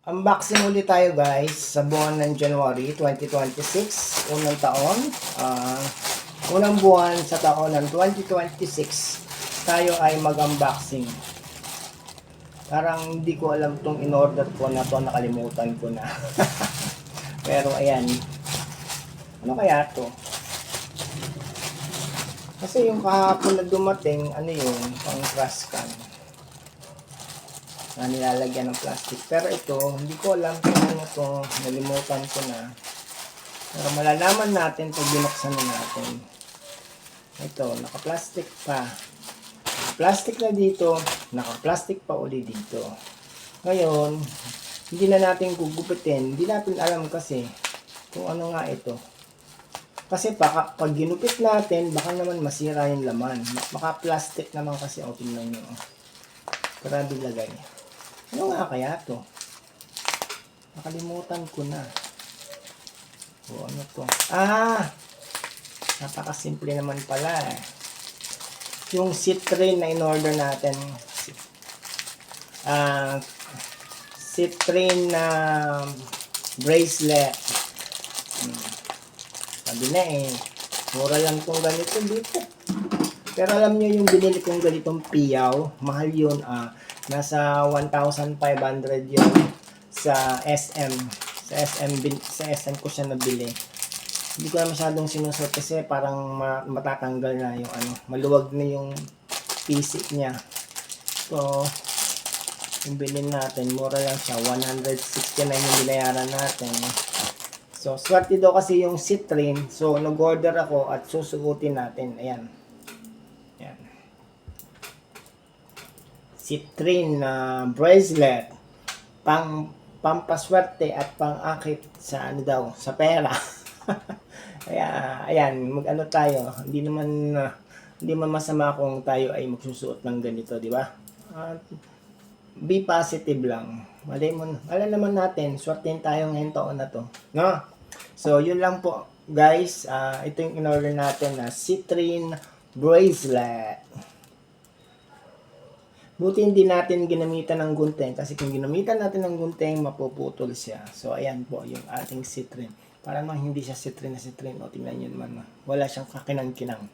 Unboxing ulit tayo guys sa buwan ng January 2026, unang taon. Unang buwan sa taon ng 2026, tayo ay mag-unboxing. Parang hindi ko alam tong in-order ko na to, nakalimutan ko na. Pero ayan, ano kaya to? Kasi yung kahapon na dumating, ano yun, pang trash can na nilalagyan ng plastic. Pero ito, hindi ko alam kung ano to, nalimutan ko na. Pero malalaman natin pag binuksan na natin. Ito, naka-plastic pa. Plastic na dito, naka-plastic pa uli dito. Ngayon, hindi na natin gugupitin. Hindi natin alam kasi kung ano nga ito. Kasi pag ginupit natin, baka naman masira yung laman. Maka-plastic naman kasi, o tingnan nyo. Grabe lagay. Ano nga kaya to? Nakalimutan ko na. O ano to? Napakasimple naman pala eh. Yung Citrine na in-order natin. Citrine na bracelet. Sabi na eh, mura lang kung ganito dito. Pero alam nyo yung binili kong ganitong piyaw, mahal yun. Nasa 1,500 yun sa SM. Sa SM ko siya nabili. Hindi ko na masyadong sinusot kasi parang matatanggal na yung maluwag na yung pisik niya. So, yung bilhin natin, mura lang siya. 169 yung binayaran natin. So, swerte daw kasi yung Citrine. So, nag-order ako at susugutin natin. Ayan. Ayan. Citrine na bracelet. Pampaswerte at pang-akit sa sa pera. Kaya, ayan, mag-ano tayo. Hindi naman masama kung tayo ay magsusuot ng ganito, di ba? Be positive lang. Alam naman natin, swertein tayo ngayong taon na to. No? So, yun lang po, guys. Ito yung in-order natin na Citrine bracelet. Buti hindi natin ginamitan ng gunting. Kasi kung ginamitan natin ng gunting, mapuputol siya. So, ayan po, yung ating Citrine. Para naman hindi siya Citrine na Citrine. O, tingnan nyo naman. Wala siyang kakinang-kinang.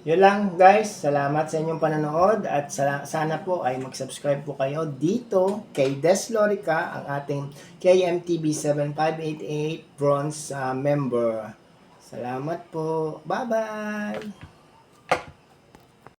Yun lang guys, salamat sa inyong panonood at sana po ay mag-subscribe po kayo dito kay Des Lorica, ang ating KMTB 7588 bronze member. Salamat po. Bye-bye!